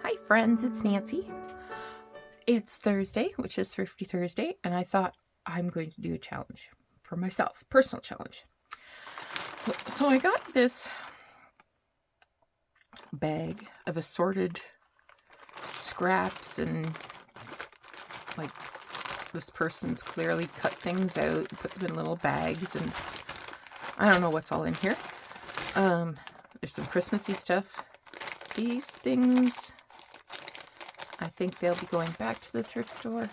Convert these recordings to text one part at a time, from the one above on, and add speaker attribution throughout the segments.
Speaker 1: Hi friends, it's Nancy. It's Thursday, which is Thrifty Thursday, and I thought I'm going to do a challenge for myself, personal challenge. So I got this bag of assorted scraps, and like this person's clearly cut things out, put them in little bags, and I don't know what's all in here. There's some Christmassy stuff. These things, I think they'll be going back to the thrift store.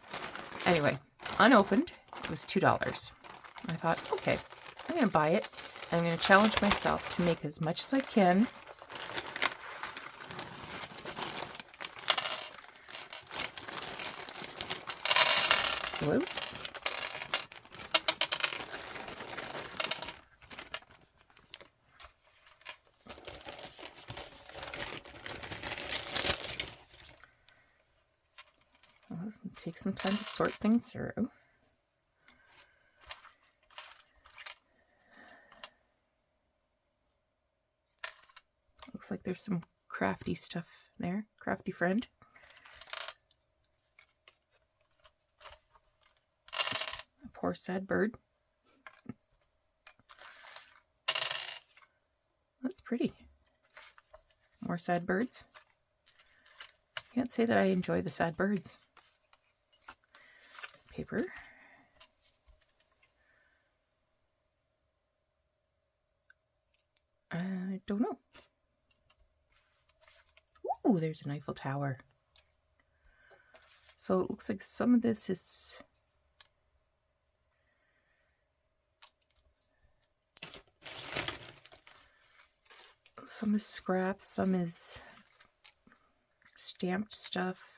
Speaker 1: Anyway, unopened, it was $2. I thought, okay, I'm going to buy it. I'm going to challenge myself to make as much as I can. Hello? Let's take some time to sort things through. Looks like there's some crafty stuff there. Crafty friend. A poor sad bird. That's pretty. More sad birds. Can't say that I enjoy the sad birds. Paper. I don't know. Ooh, there's an Eiffel Tower. So it looks like some of this is scraps, some is stamped stuff.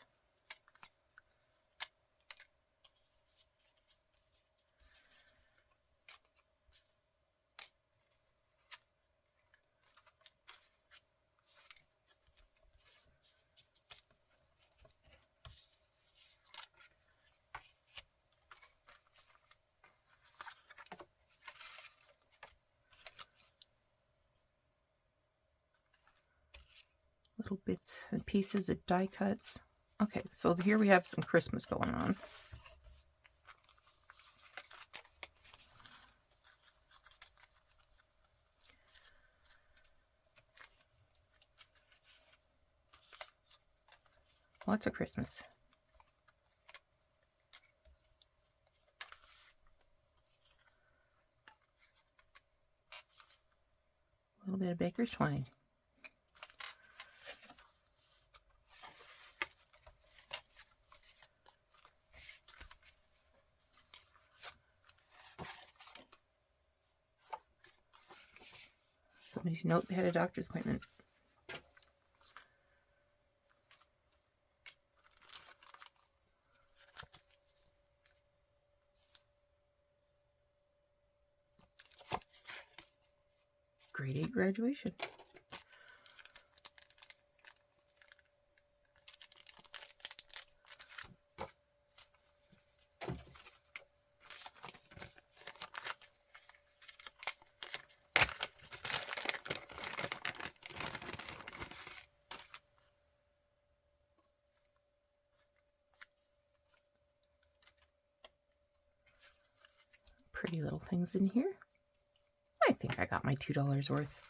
Speaker 1: Little bits and pieces of die cuts. Okay, so here we have some Christmas going on. Lots of Christmas. A little bit of baker's twine. Somebody's note they had a doctor's appointment. Grade 8 graduation. Pretty little things in here. I think I got my $2 worth.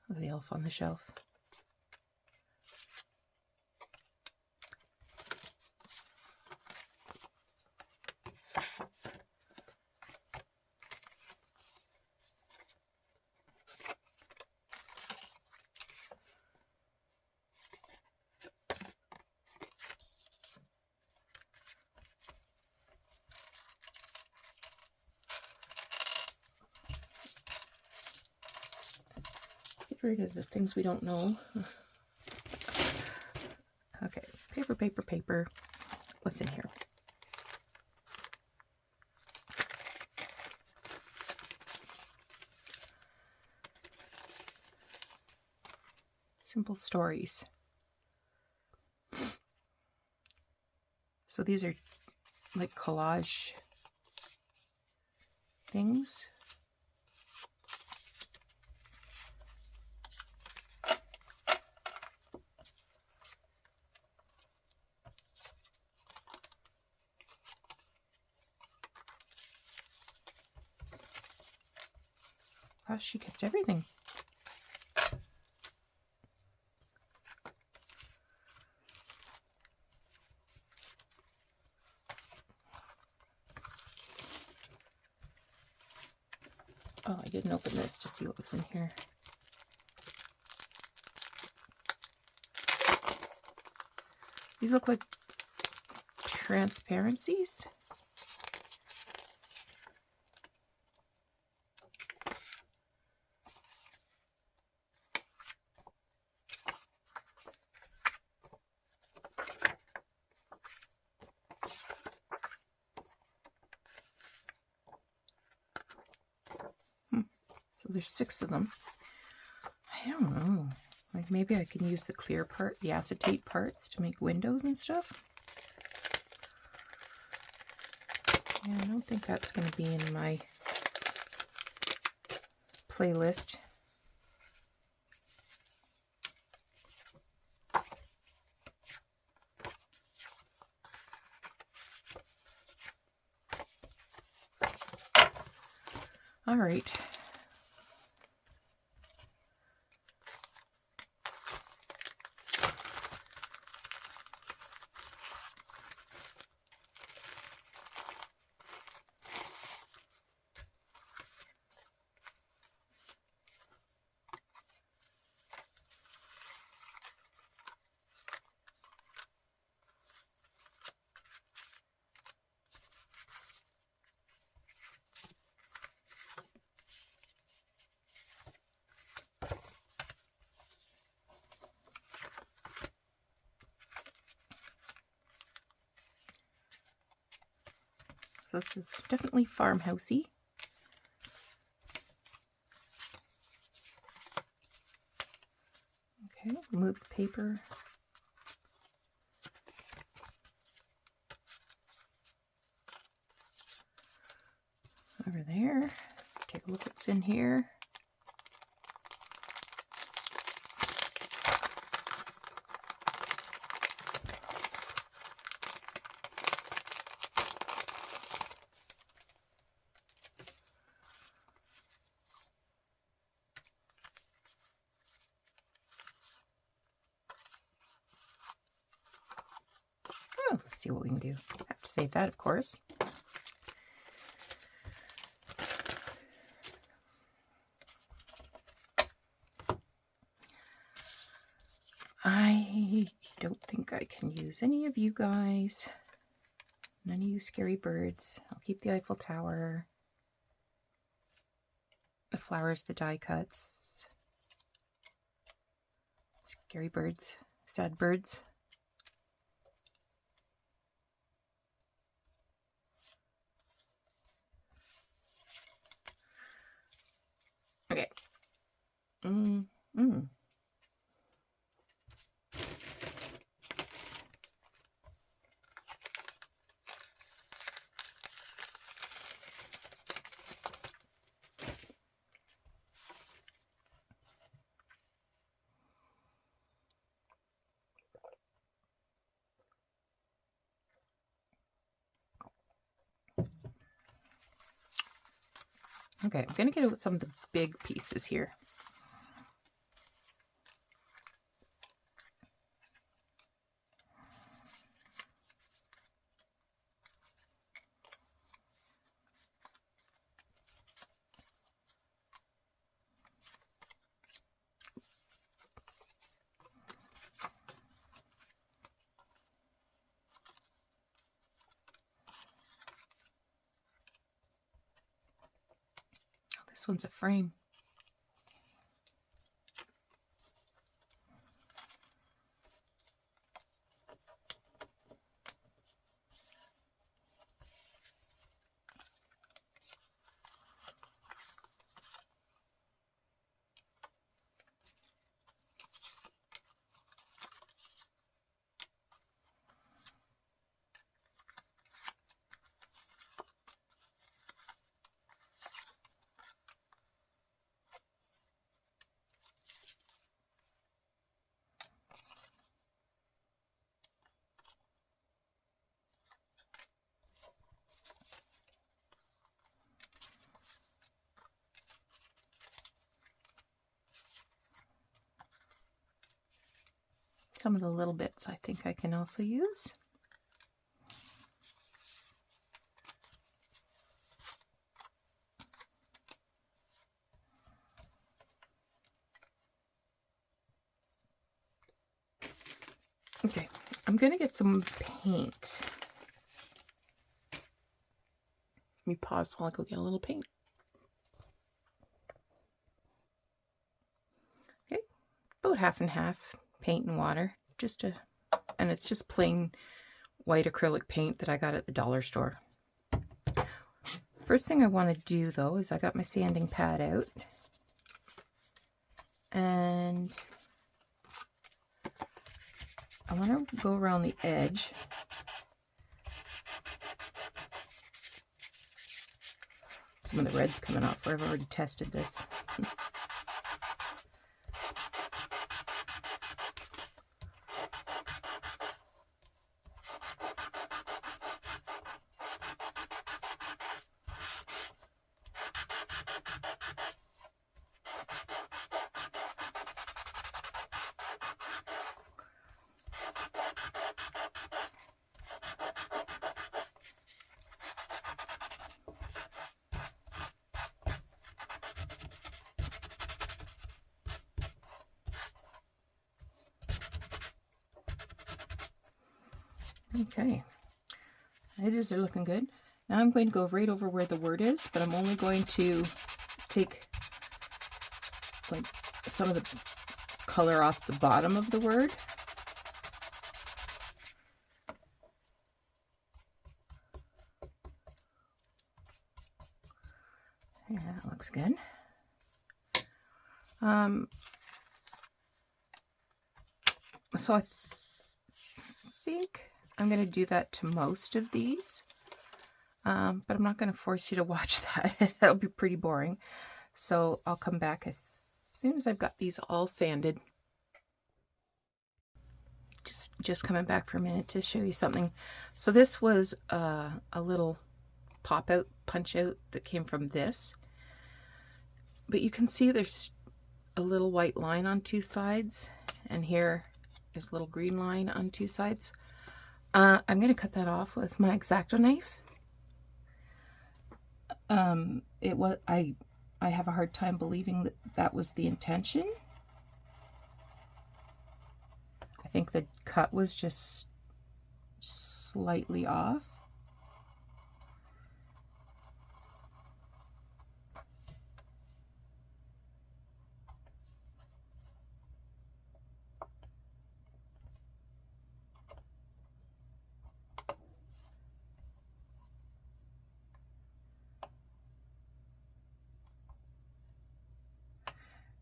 Speaker 1: The elf on the shelf. Rid of the things we don't know. Okay, paper, paper, paper. What's in here? Simple stories. So these are like collage things. Gosh, she kept everything. Oh, I didn't open this to see what was in here. These look like transparencies. So there's 6 of them. I don't know. Like maybe I can use the clear part, the acetate parts to make windows and stuff. Yeah, I don't think that's going to be in my playlist. All right. So this is definitely farmhousey. Okay, move the paper. Over there. Take a look what's in here. Oh, let's see what we can do. Have to save that, of course. I don't think I can use any of you guys. None of you scary birds. I'll keep the Eiffel Tower. The flowers, the die cuts. Scary birds. Sad birds. Okay. Okay, I'm going to get out some of the big pieces here. Oh, this one's a frame. Some of the little bits I think I can also use. Okay, I'm going to get some paint. Let me pause while I go get a little paint. Okay, about half and half paint and water, and it's just plain white acrylic paint that I got at the dollar store. First thing I want to do though is I got my sanding pad out, and I want to go around the edge. Some of the red's coming off where I've already tested this. Okay, edges are looking good. Now I'm going to go right over where the word is, but I'm only going to take like some of the color off the bottom of the word. Yeah, that looks good. So I think I'm going to do that to most of these, but I'm not going to force you to watch that. That'll be pretty boring. So I'll come back as soon as I've got these all sanded. Just coming back for a minute to show you something. So this was a little pop out, punch out that came from this, but you can see there's a little white line on two sides, and here is a little green line on two sides. I'm going to cut that off with my X-Acto knife. I have a hard time believing that that was the intention. I think the cut was just slightly off.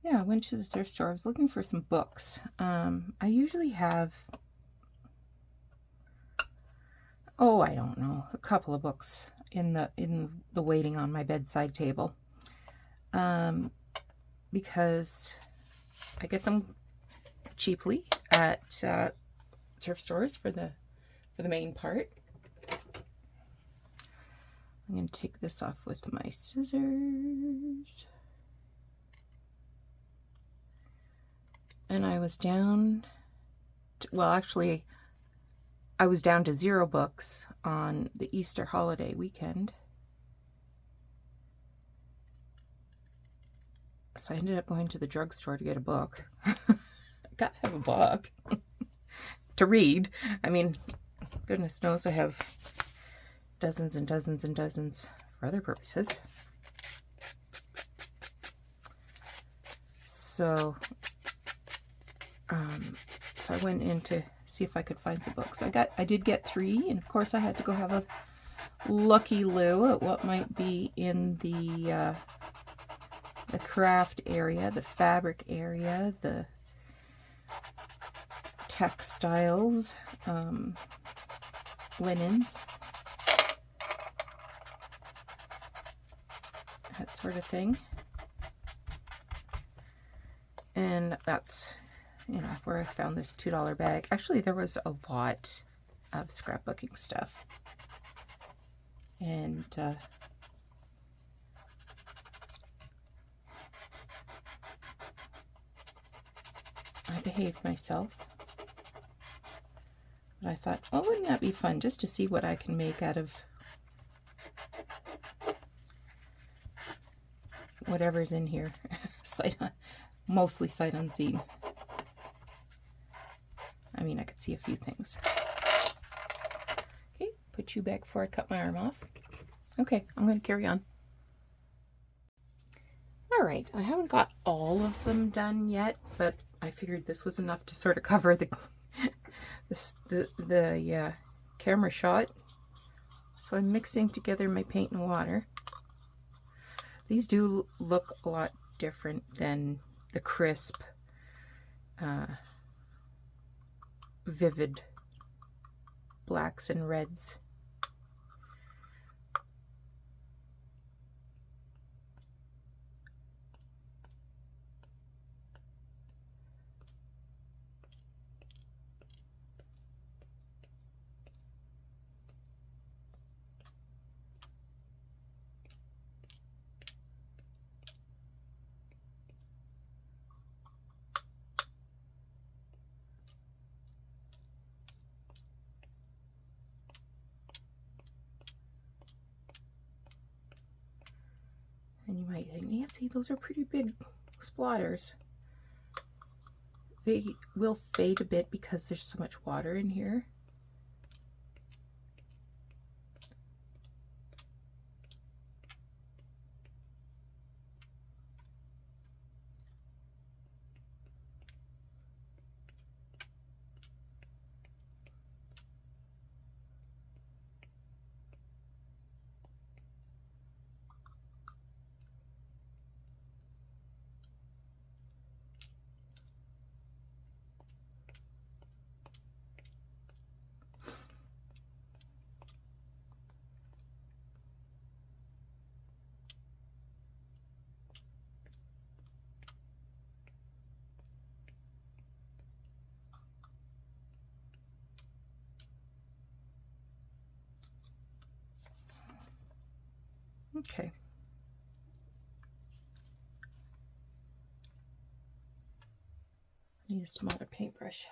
Speaker 1: Yeah, I went to the thrift store. I was looking for some books. I usually have, I don't know, a couple of books in the waiting on my bedside table, because I get them cheaply at thrift stores for the main part. I'm going to take this off with my scissors. And I was down to, well, actually, I was down to 0 books on the Easter holiday weekend. So I ended up going to the drugstore to get a book. I gotta have a book to read. I mean, goodness knows I have dozens and dozens and dozens for other purposes. So I went in to see if I could find some books. I did get 3, and of course I had to go have a looky-loo at what might be in the craft area, the fabric area, the textiles, linens, that sort of thing. And that's, where I found this $2 bag. Actually, there was a lot of scrapbooking stuff. And I behaved myself. But I thought, well, wouldn't that be fun just to see what I can make out of whatever's in here. Mostly sight unseen. I mean, I could see a few things. Okay, put you back before I cut my arm off. Okay, I'm going to carry on. All right, I haven't got all of them done yet, but I figured this was enough to sort of cover the camera shot. So I'm mixing together my paint and water. These do look a lot different than the crisp, vivid blacks and reds. And you might think, Nancy, those are pretty big splatters. They will fade a bit because there's so much water in here. Okay. I need a smaller paintbrush.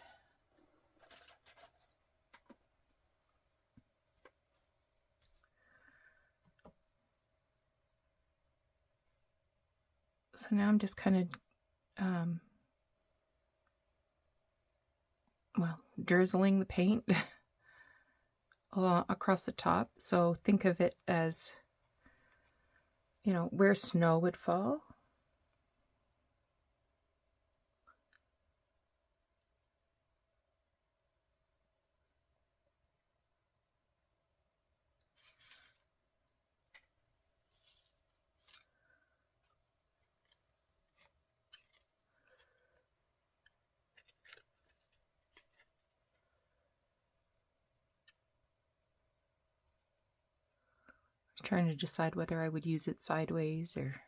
Speaker 1: So now I'm just kind of, drizzling the paint across the top. So think of it as, where snow would fall. Trying to decide whether I would use it sideways or...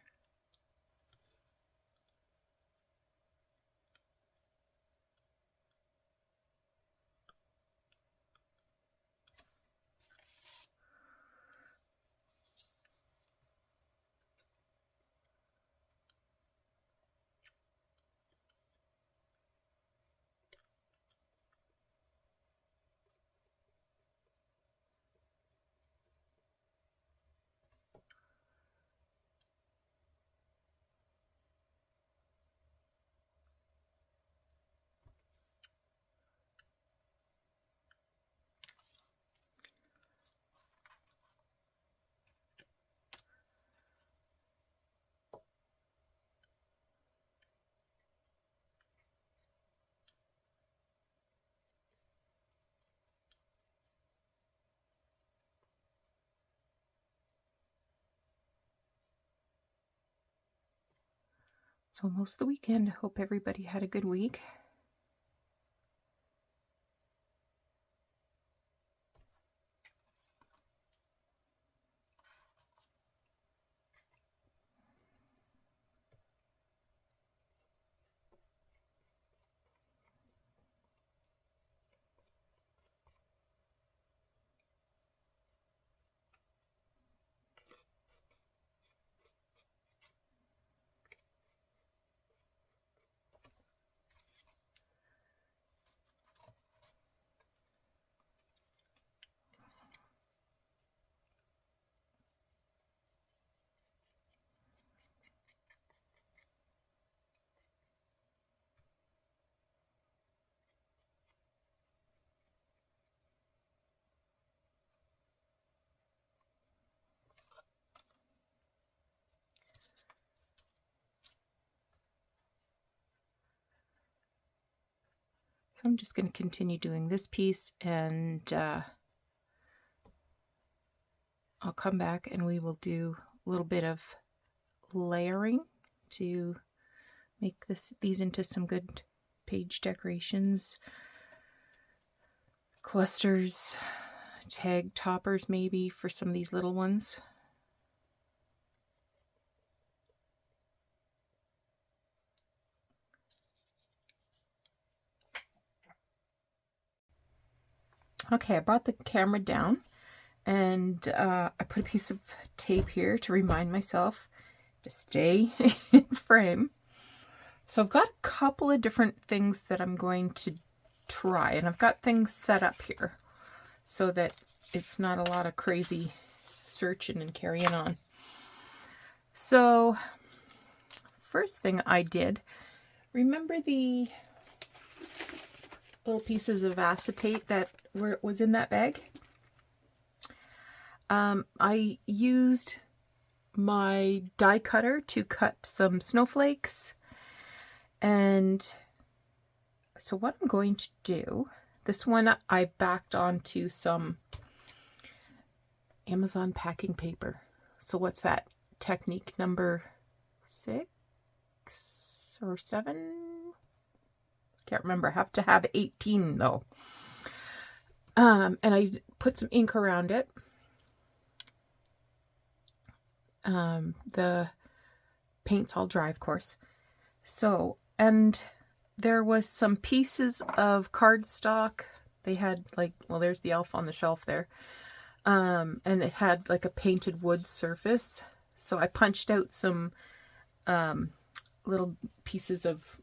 Speaker 1: So almost the weekend. I hope everybody had a good week. So I'm just going to continue doing this piece, and I'll come back and we will do a little bit of layering to make these into some good page decorations, clusters, tag toppers maybe for some of these little ones. Okay, I brought the camera down, and I put a piece of tape here to remind myself to stay in frame. So I've got a couple of different things that I'm going to try, and I've got things set up here so that it's not a lot of crazy searching and carrying on. So first thing I did, remember the little pieces of acetate that was in that bag? I used my die cutter to cut some snowflakes, and so what I'm going to do, this one I backed onto some Amazon packing paper. So what's that? Technique number 6 or 7? Can't remember. I have to have 18 though. And I put some ink around it. The paint's all dry, of course. So, and there was some pieces of cardstock. They had like, well, there's the elf on the shelf there. And it had like a painted wood surface. So I punched out some little pieces of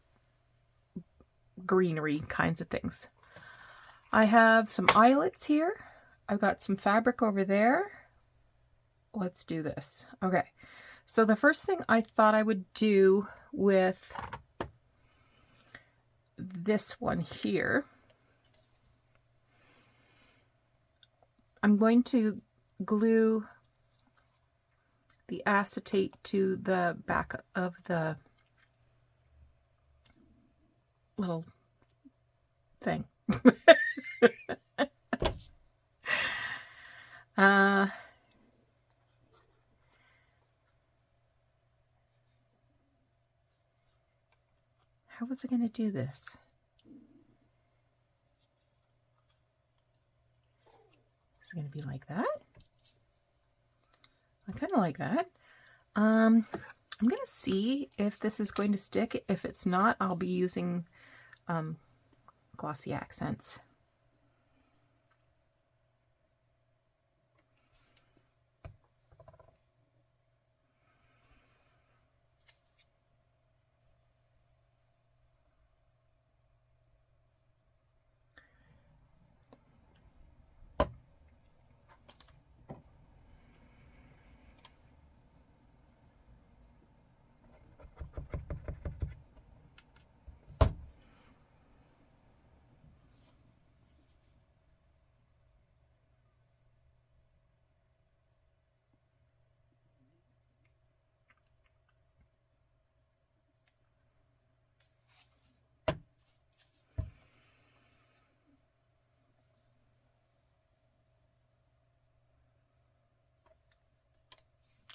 Speaker 1: greenery kinds of things. I have some eyelets here. I've got some fabric over there. Let's do this. Okay, so the first thing I thought I would do with this one here, I'm going to glue the acetate to the back of the little thing. How was I going to do this? Is it going to be like that? I kind of like that. I'm going to see if this is going to stick. If it's not, I'll be using glossy accents.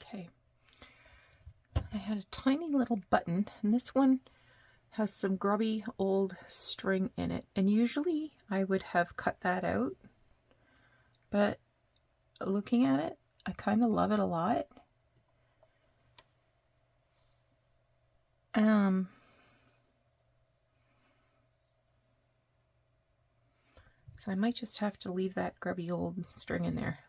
Speaker 1: Okay, I had a tiny little button, and this one has some grubby old string in it, and usually I would have cut that out, but looking at it, I kind of love it a lot. So I might just have to leave that grubby old string in there.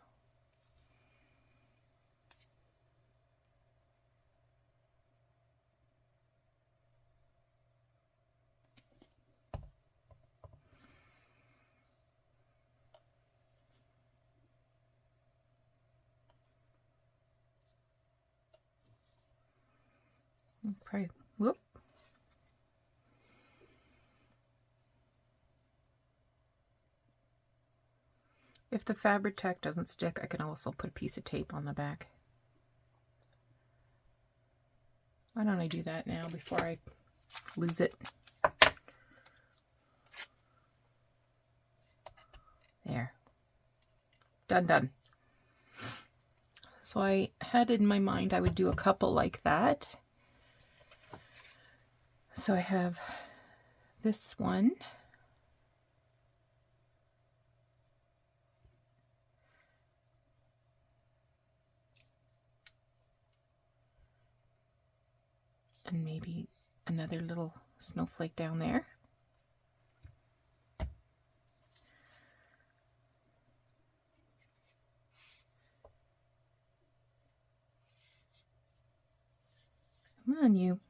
Speaker 1: Probably, whoop. If the fabric tack doesn't stick, I can also put a piece of tape on the back. Why don't I do that now before I lose it? There. Done, done. So I had in my mind I would do a couple like that. So I have this one. And maybe another little snowflake down there. Come on, you.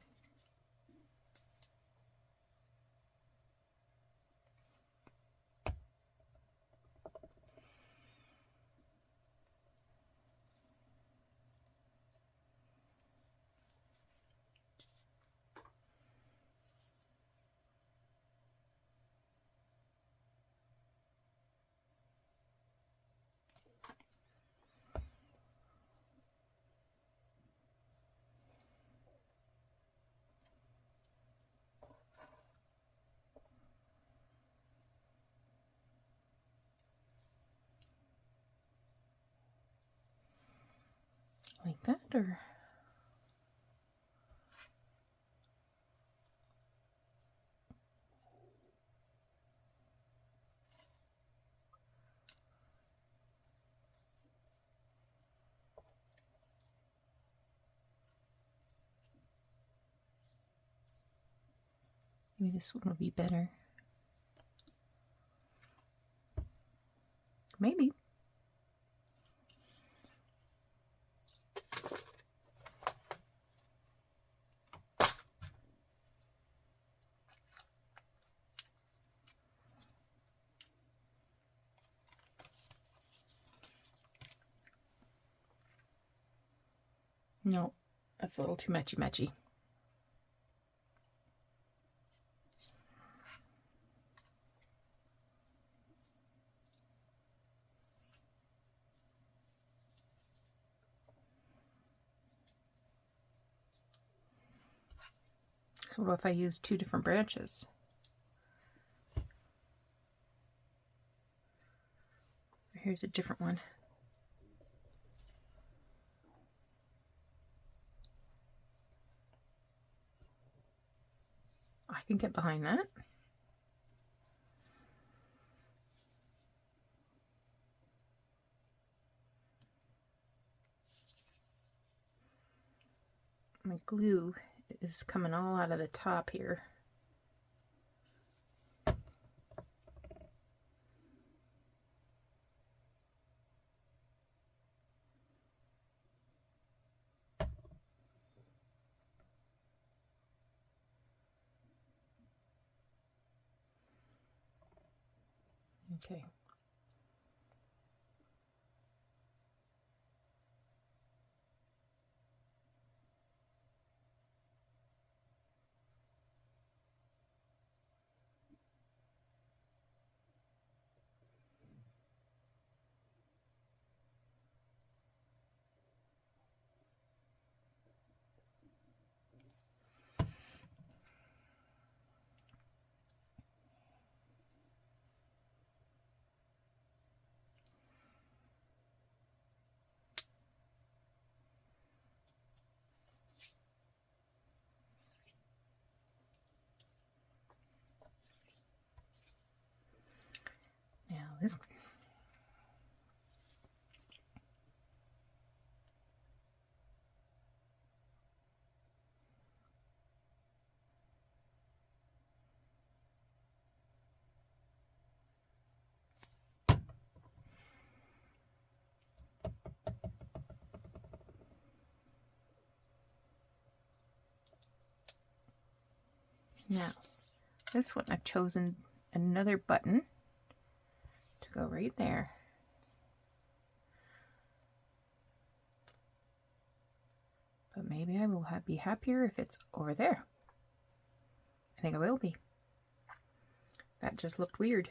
Speaker 1: Like that, or maybe this one will be better. Maybe. No, that's a little too matchy-matchy. So what if I use two different branches? Here's a different one. I can get behind that. My glue is coming all out of the top here. Okay. Now this one. Now, this one I've chosen another button to go right there. But maybe I will be happier if it's over there. I think I will be. That just looked weird.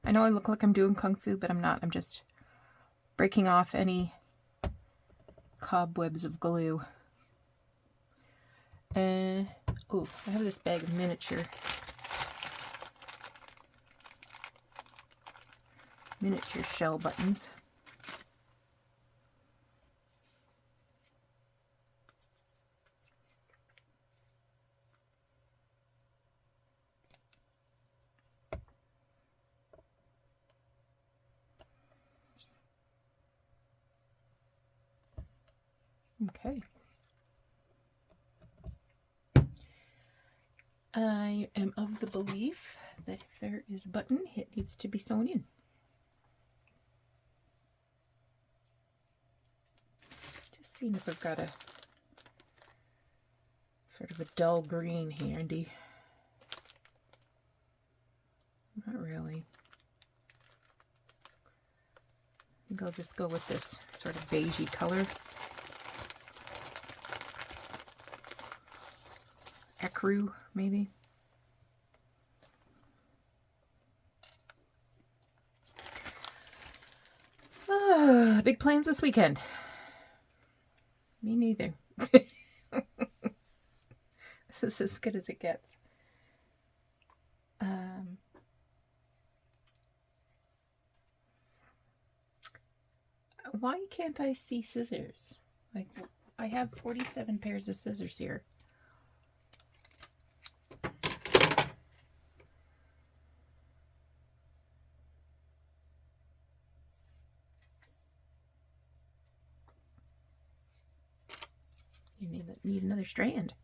Speaker 1: I know I look like I'm doing Kung Fu, but I'm not. I'm just breaking off any cobwebs of glue. Oh, I have this bag of miniature shell buttons. Okay. I am of the belief that if there is a button, it needs to be sewn in. Just seeing if I've got a sort of a dull green handy. Not really. I think I'll just go with this sort of beigey color. Ecru, maybe. Big plans this weekend. Me neither. This is as good as it gets. Why can't I see scissors? Like, I have 47 pairs of scissors here. You need another strand.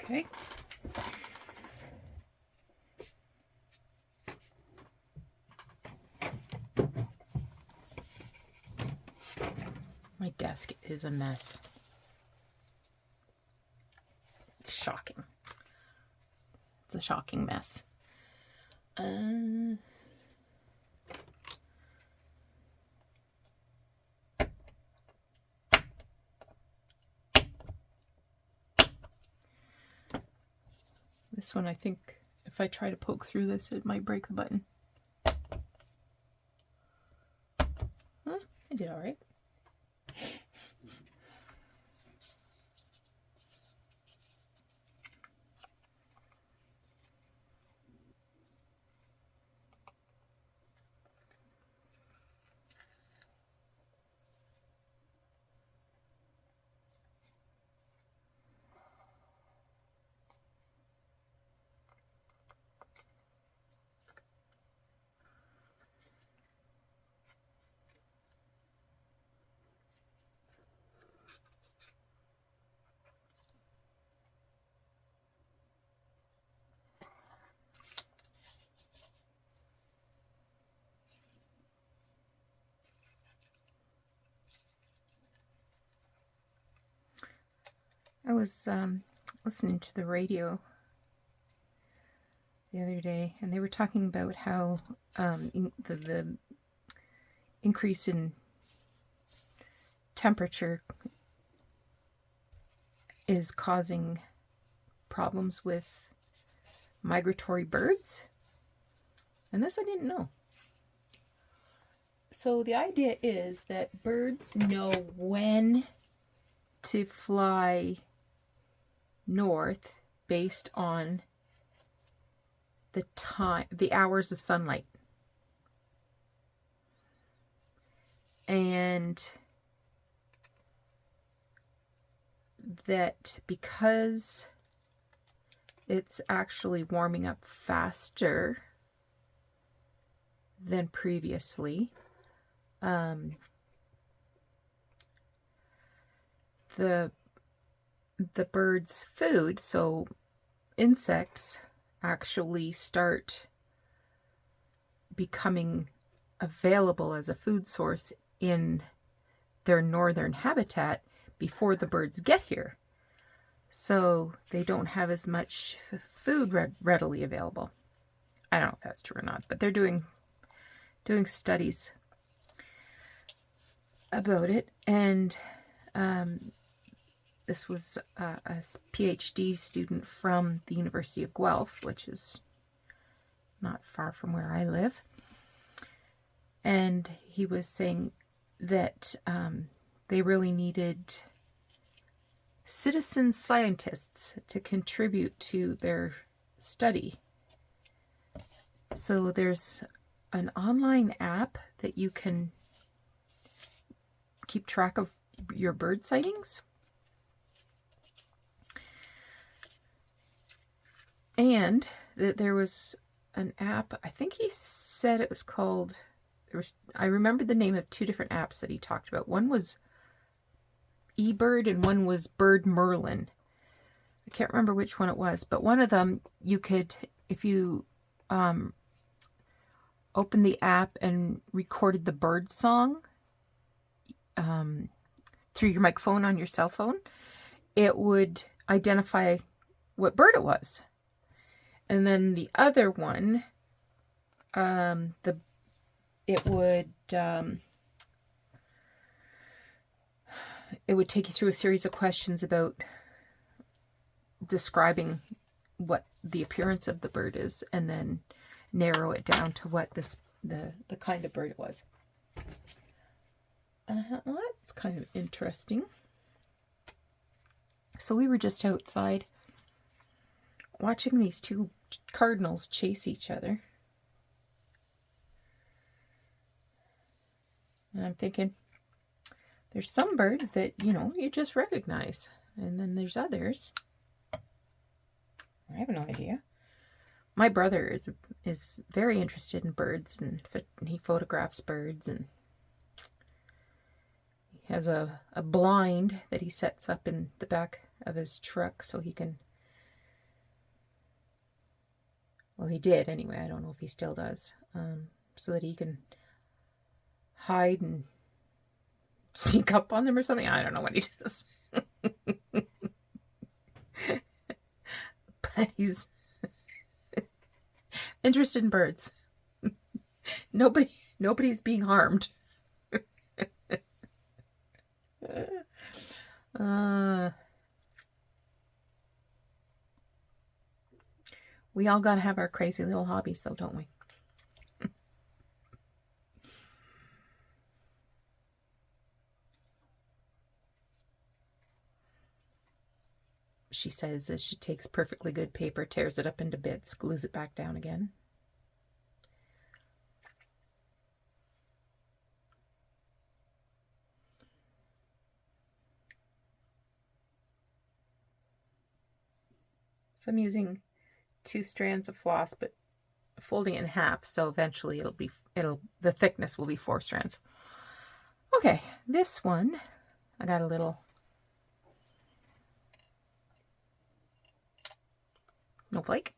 Speaker 1: Okay. My desk is a mess. It's shocking. It's a shocking mess. This one, I think, if I try to poke through this, it might break the button. Huh? I did all right. I was listening to the radio the other day, and they were talking about how the increase in temperature is causing problems with migratory birds. And this I didn't know. So the idea is that birds know when to fly north based on the hours of sunlight. And that because it's actually warming up faster than previously, the bird's food, so insects, actually start becoming available as a food source in their northern habitat before the birds get here. so they don't have as much food readily available. I don't know if that's true or not, but they're doing studies about it. And this was a PhD student from the University of Guelph, which is not far from where I live. And he was saying that they really needed citizen scientists to contribute to their study. So there's an online app that you can keep track of your bird sightings. And there was an app, I think he said it was called, I remember the name of two different apps that he talked about. One was eBird and one was Bird Merlin. I can't remember which one it was, but one of them you could, if you open the app and recorded the bird song through your microphone on your cell phone, it would identify what bird it was. And then the other one, it would take you through a series of questions about describing what the appearance of the bird is, and then narrow it down to what the kind of bird it was. Well, that's kind of interesting. So we were just outside watching these two cardinals chase each other. And I'm thinking, there's some birds that, you just recognize. And then there's others. I have no idea. My brother is very interested in birds, and he photographs birds, and he has a blind that he sets up in the back of his truck so he can, well, he did anyway, I don't know if he still does, so that he can hide and sneak up on them or something. I don't know what he does. But he's interested in birds. Nobody's being harmed. We all gotta have our crazy little hobbies though, don't we? She says as she takes perfectly good paper, tears it up into bits, glues it back down again. So I'm using 2 strands of floss, but folding it in half, so eventually the thickness will be 4 strands. Okay, this one, I got a little snowflake.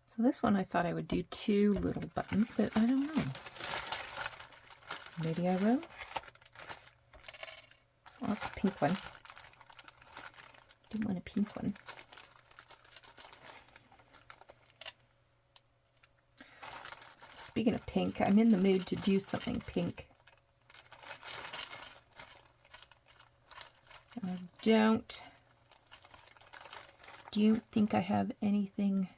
Speaker 1: So this one I thought I would do 2 little buttons, but I don't know. Maybe I will. Oh, that's a pink one. Didn't want a pink one. Speaking of pink, I'm in the mood to do something pink. I don't do you think I have anything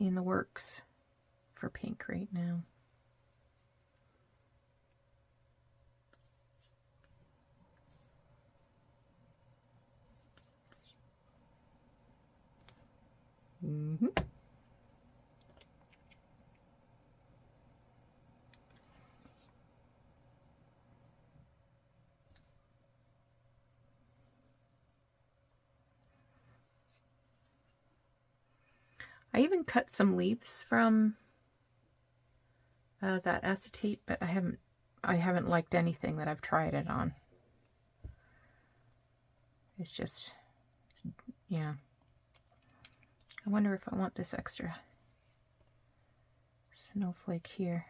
Speaker 1: in the works for pink right now? Mm-hmm. I even cut some leaves from that acetate, but I haven't liked anything that I've tried it on. Yeah. I wonder if I want this extra snowflake here.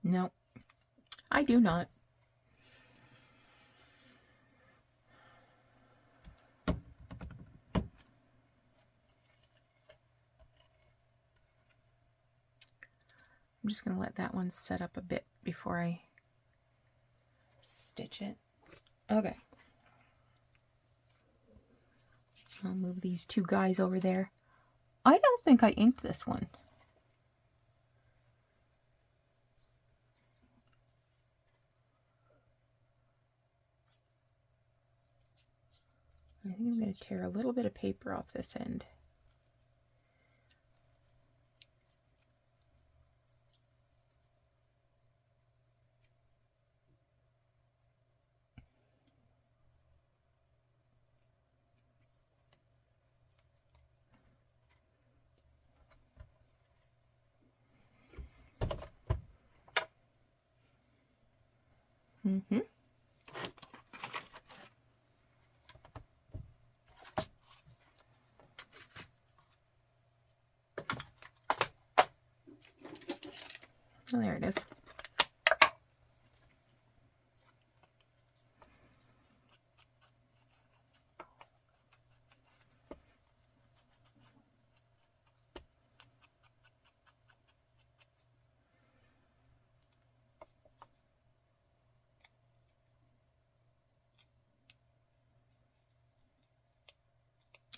Speaker 1: No, I do not. I'm just going to let that one set up a bit before I stitch it. Okay. I'll move these two guys over there. I don't think I inked this one. I think I'm going to tear a little bit of paper off this end. Mm-hmm. Oh, there it is.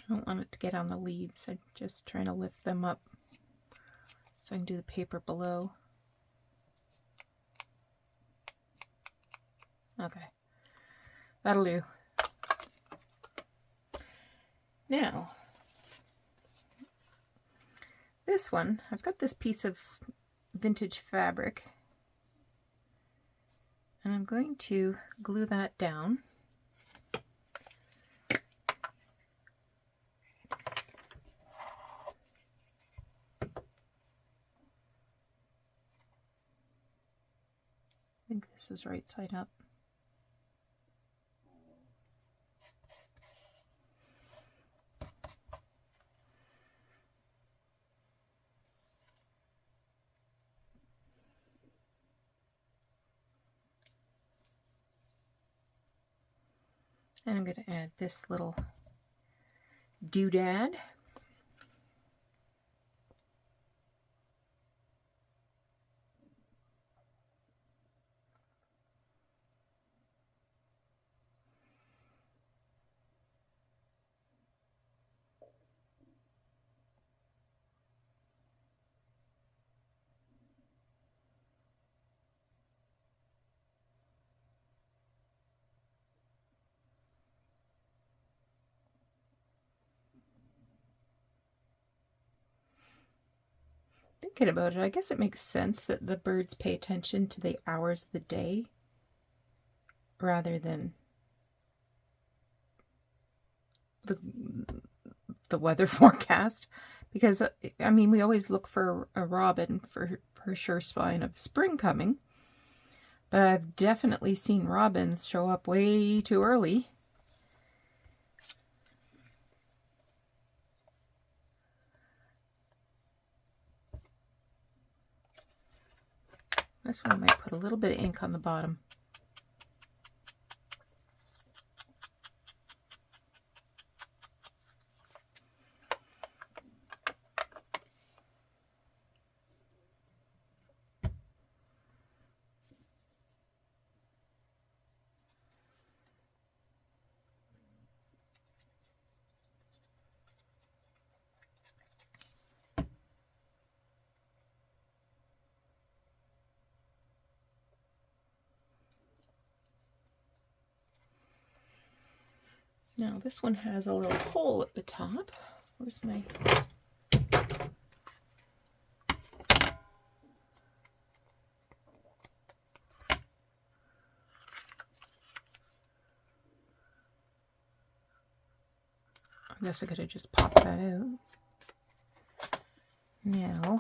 Speaker 1: I don't want it to get on the leaves. I'm just trying to lift them up so I can do the paper below. Okay, that'll do. Now, this one, I've got this piece of vintage fabric, and I'm going to glue that down. I think this is right side up. And I'm going to add this little doodad. Thinking about it, I guess it makes sense that the birds pay attention to the hours of the day rather than the weather forecast, because I mean, we always look for a robin for a sure sign of spring coming, but I've definitely seen robins show up way too early. This one I might put a little bit of ink on the bottom. Now this one has a little hole at the top. Where's my... I guess I could have just popped that out. Now,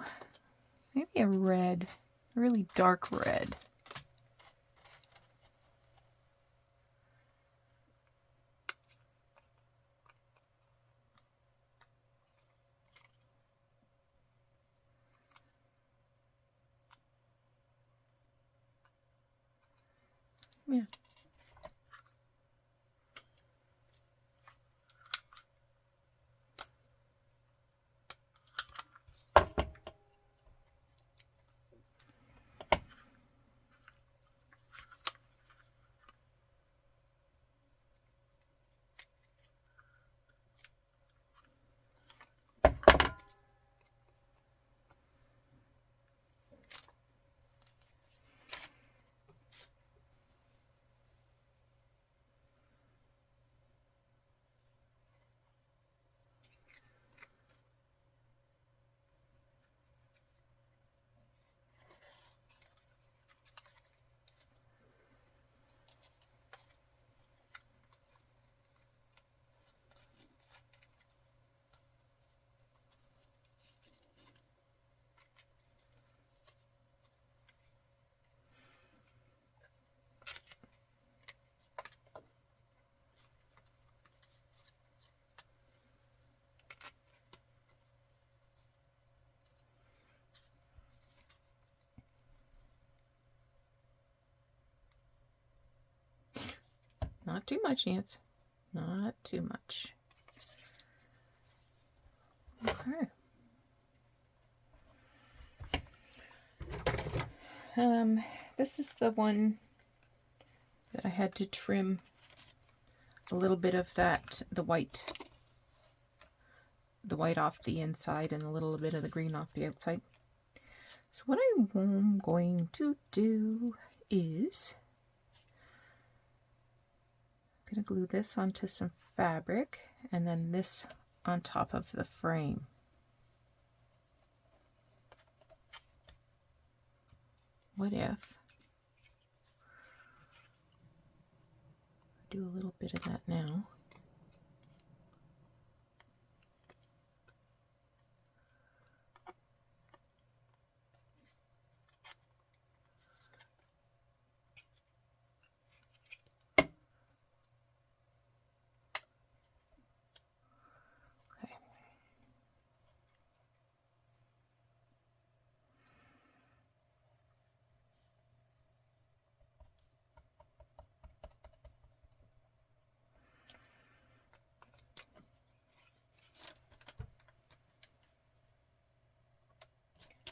Speaker 1: maybe a red, a really dark red. Yeah. Not too much, Nance. Not too much. Okay. This is the one that I had to trim a little bit of that, the white off the inside and a little bit of the green off the outside. So what I'm going to do is I'm going to glue this onto some fabric and then this on top of the frame. What if I do a little bit of that now? Okay.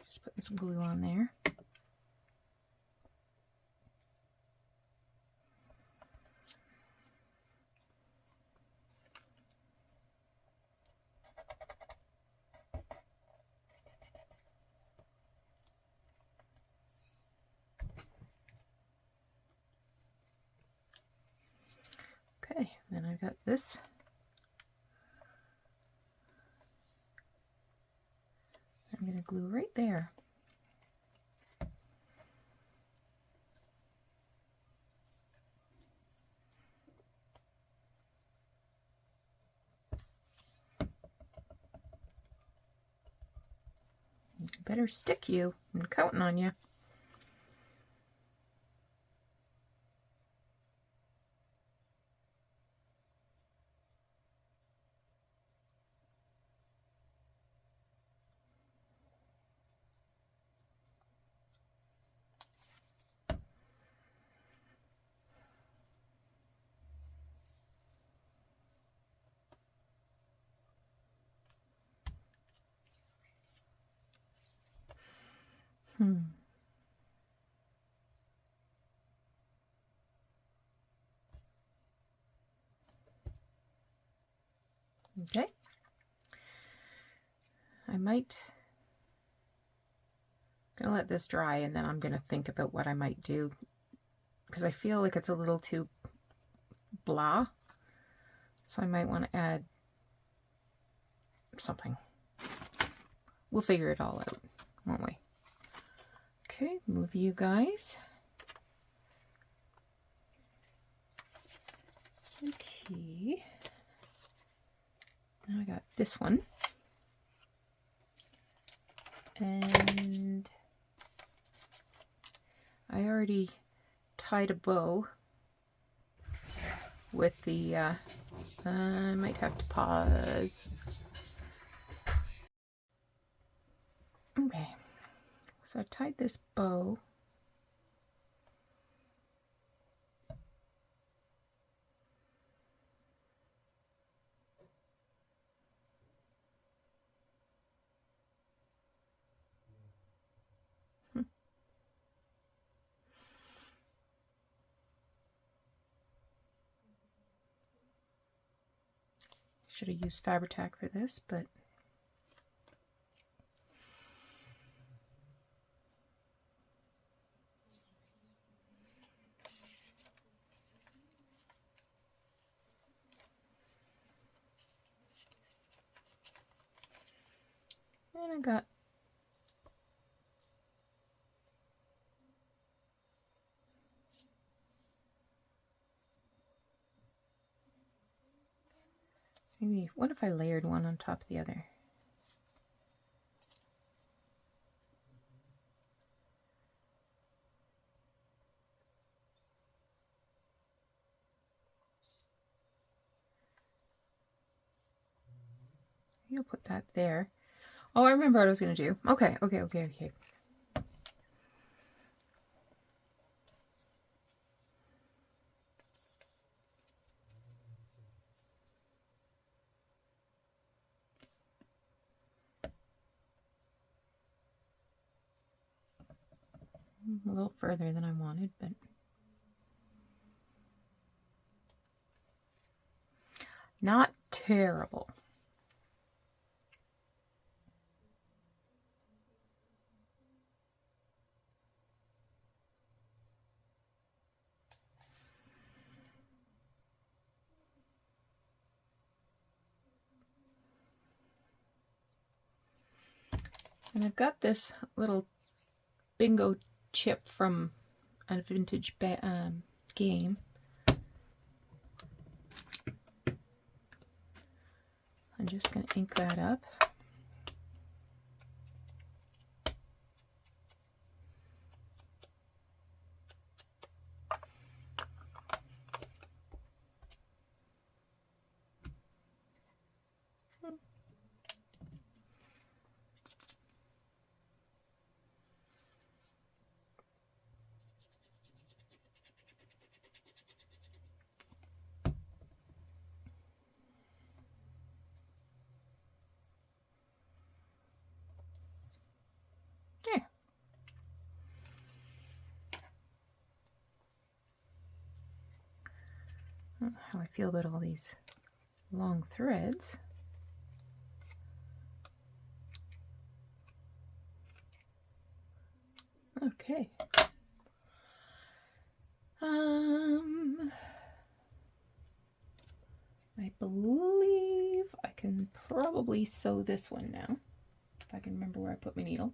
Speaker 1: Just putting some glue on there. Okay, then I've got this. I'm going to glue right there. Better stick you. I'm counting on you. Okay. I might gonna let this dry and then I'm gonna think about what I might do, because I feel like it's a little too blah. So I might want to add something. We'll figure it all out, won't we? Okay, move you guys. Okay. Now I got this one. And I already tied a bow with the, I might have to pause. Okay, so I tied this bow. Should have used Fabri-Tac for this, but and I got maybe, what if I layered one on top of the other? You'll put that there. Oh, I remember what I was going to do. Okay. A little further than I wanted, but not terrible. And I've got this little bingo chip from a vintage game. I'm just going to ink that up. I don't know how I feel about all these long threads. Okay. I believe I can probably sew this one now, if I can remember where I put my needle.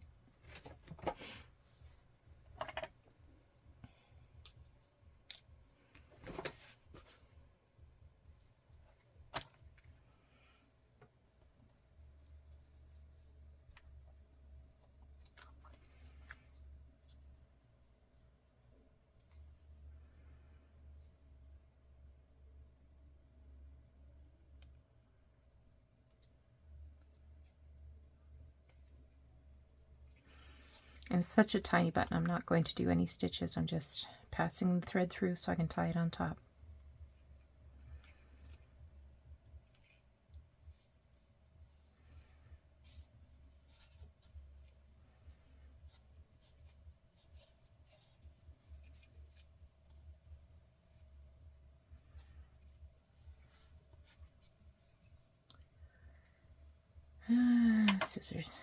Speaker 1: And it's such a tiny button, I'm not going to do any stitches. I'm just passing the thread through so I can tie it on top. scissors.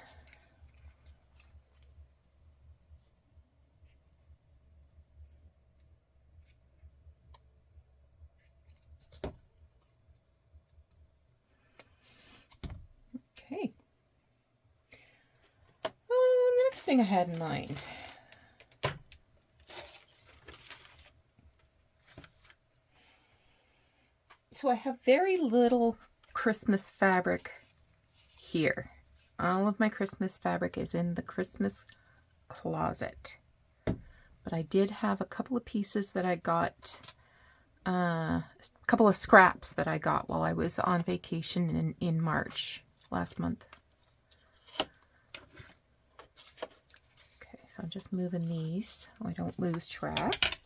Speaker 1: Okay. The next thing I had in mind. So I have very little Christmas fabric here. All of my Christmas fabric is in the Christmas closet. But I did have a couple of pieces that I got, a couple of scraps that I got while I was on vacation in March last month. Okay, so I'm just moving these so I don't lose track.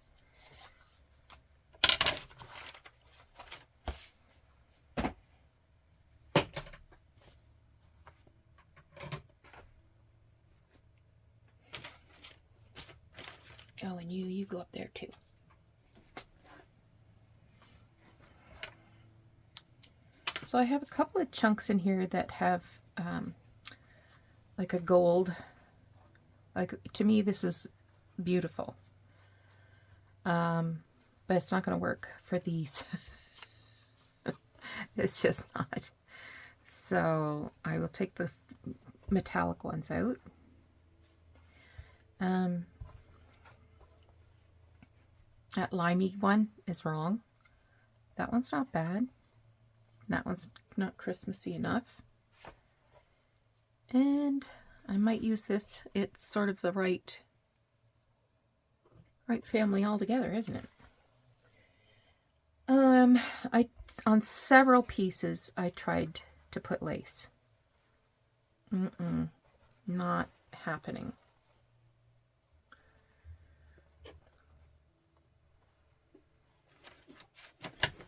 Speaker 1: Oh, and you go up there too. So I have a couple of chunks in here that have like a gold. Like, to me, this is beautiful. But it's not going to work for these. It's just not. So I will take the metallic ones out. That limey one is wrong. That one's not bad. That one's not Christmassy enough. And I might use this. It's sort of the right family altogether, isn't it? On several pieces I tried to put lace. Not happening.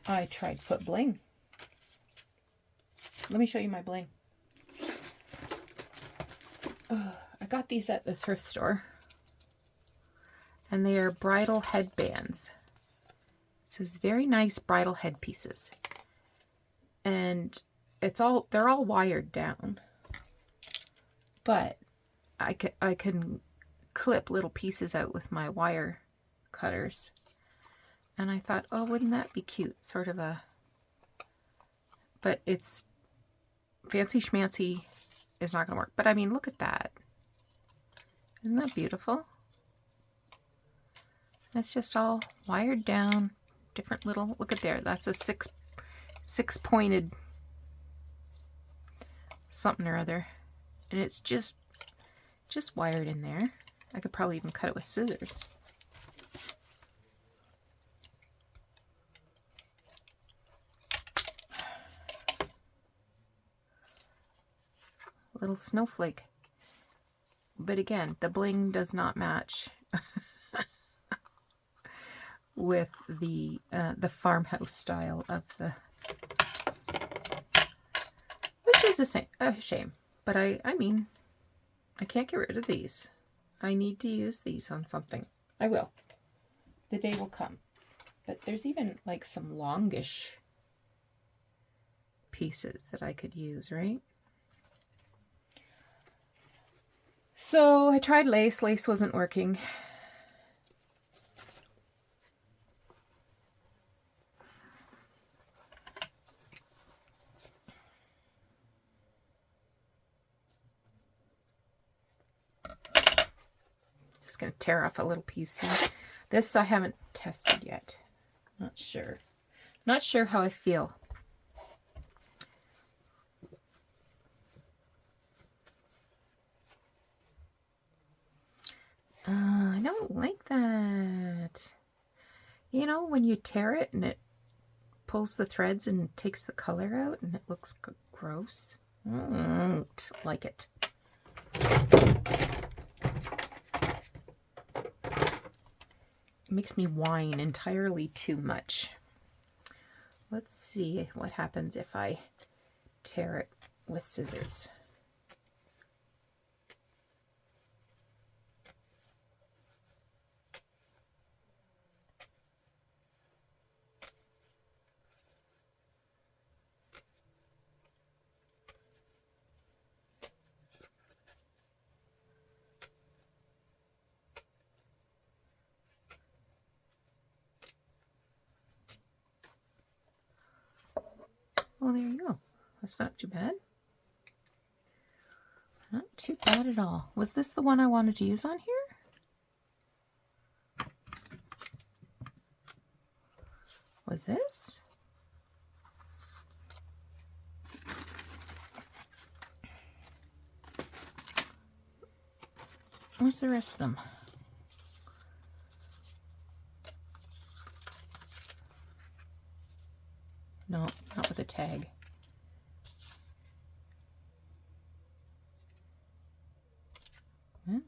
Speaker 1: I tried to put bling. Let me show you my bling. I got these at the thrift store. And they are bridal headbands. This is very nice bridal headpieces. And they're all wired down. But I can clip little pieces out with my wire cutters. And I thought, oh, wouldn't that be cute? Sort of a... But it's fancy schmancy is not going to work. But I mean, look at that. Isn't that beautiful? It's just all wired down. Different little... Look at there. That's a six-pointed something or other. And it's just wired in there. I could probably even cut it with scissors. Little snowflake. But again, the bling does not match with the farmhouse style of the, which is a shame. But I mean, I can't get rid of these. I need to use these on something. I will. The day will come. But there's even like some longish pieces that I could use, right? So I tried lace. Lace wasn't working. Just going to tear off a little piece. See? This I haven't tested yet. Not sure. Not sure how I feel. I don't like that. You know, when you tear it and it pulls the threads and takes the color out and it looks gross. I don't like it. It makes me whine entirely too much. Let's see what happens if I tear it with scissors. Oh, there you go. That's not too bad. Not too bad at all. Was this the one I wanted to use on here? Was this? Where's the rest of them? No, not with a tag. Hmm.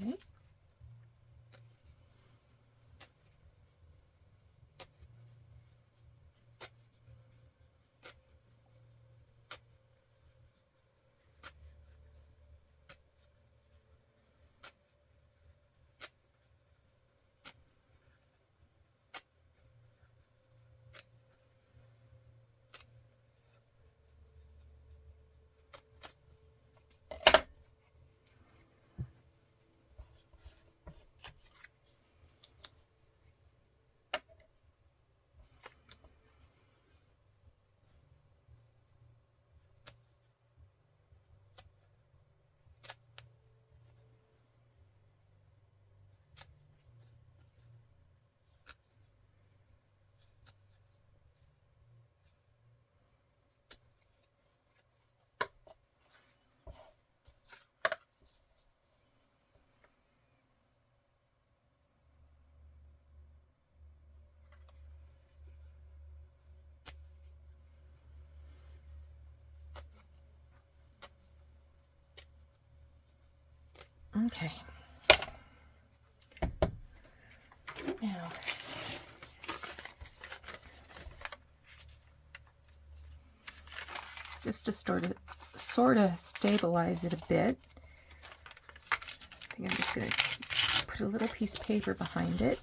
Speaker 1: Okay. Okay. Now, just to sort of stabilize it a bit, I think I'm just going to put a little piece of paper behind it.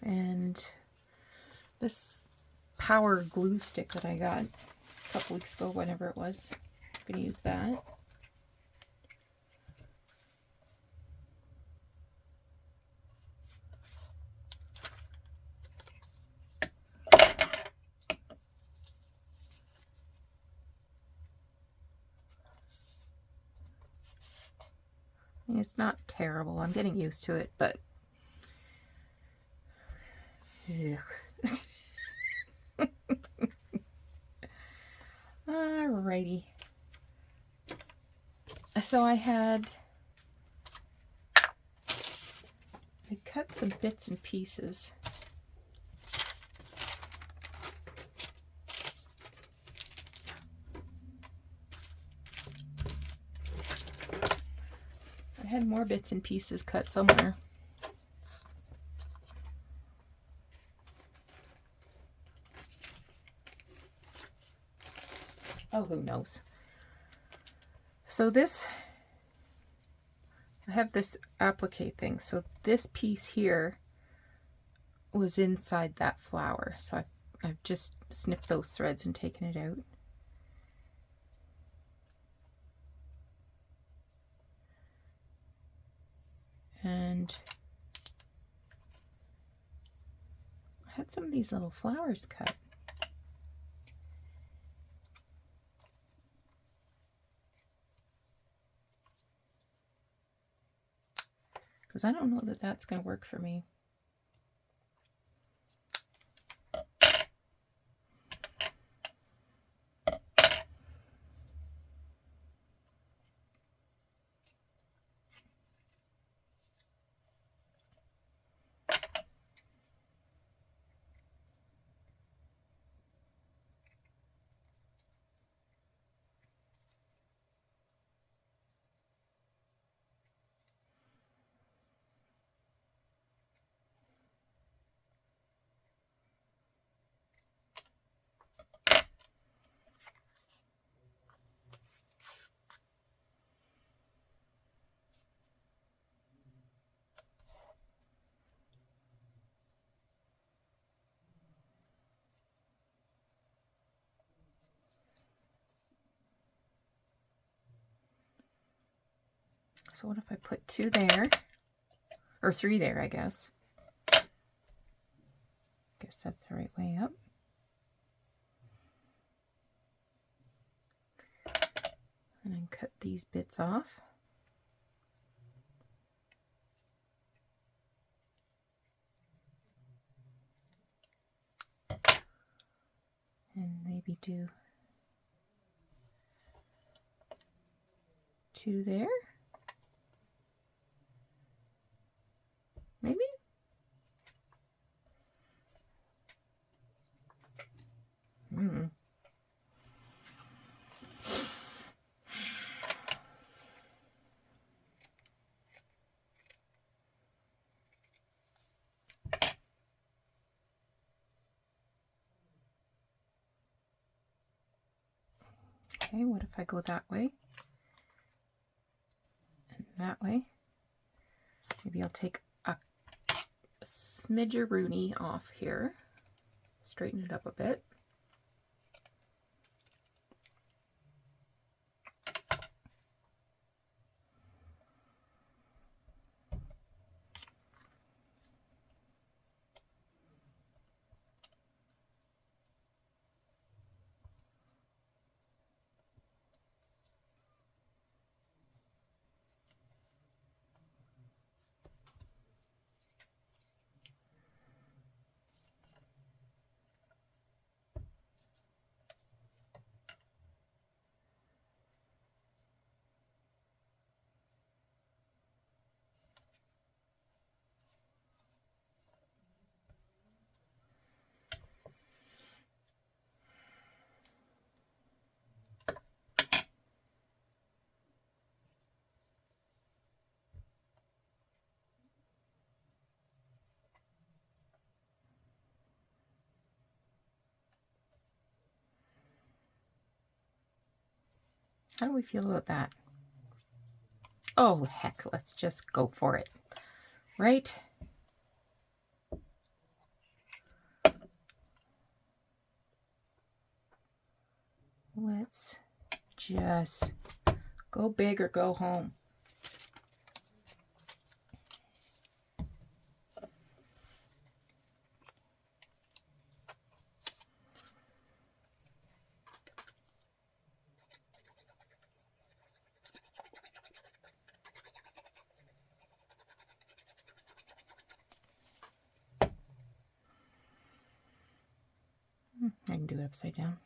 Speaker 1: And this power glue stick that I got a couple weeks ago, whenever it was, I'm going to use that. It's not terrible. I'm getting used to it, but alrighty. So I cut some bits and pieces. I had more bits and pieces cut somewhere. Oh, who knows? So this, I have this applique thing. So this piece here was inside that flower. So I've just snipped those threads and taken it out. And I had some of these little flowers cut. Because I don't know that that's going to work for me. So what if I put 2 there? Or 3 there, I guess. Guess that's the right way up. And then cut these bits off. And maybe do 2 there. Maybe? Okay, what if I go that way? And that way? Maybe I'll take a smidgeroonie off here. Straighten it up a bit. How do we feel about that? Oh, heck, let's just go for it, right? Let's just go big or go home. I can do it upside down.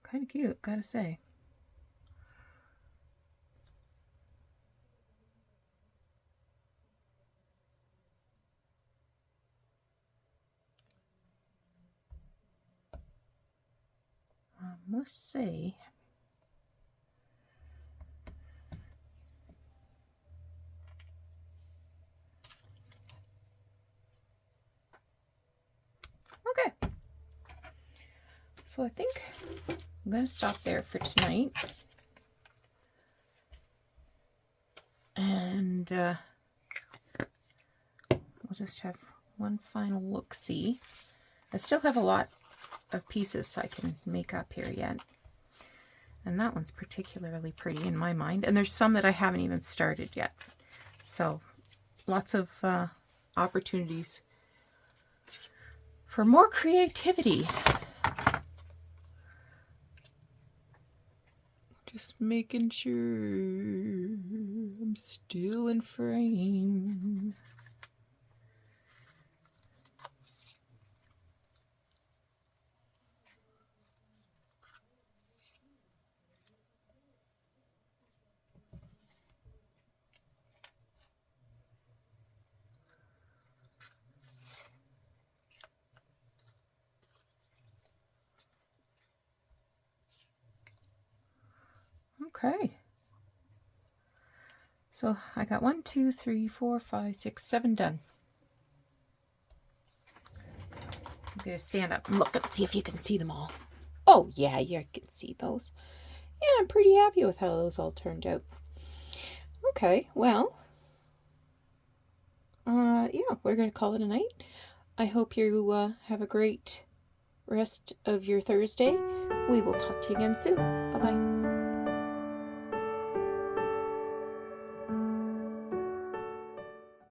Speaker 1: Kind of cute, gotta say. I must say, okay. So I think I'm going to stop there for tonight. And we'll just have one final look-see. I still have a lot of pieces I can make up here yet. And that one's particularly pretty in my mind. And there's some that I haven't even started yet. So lots of opportunities for more creativity. Just making sure I'm still in frame. Okay. So I got 1, 2, 3, 4, 5, 6, 7 done. I'm going to stand up and look and see if you can see them all. Oh, yeah, you can see those. Yeah, I'm pretty happy with how those all turned out. Okay, well, yeah, we're going to call it a night. I hope you have a great rest of your Thursday. We will talk to you again soon. Bye-bye.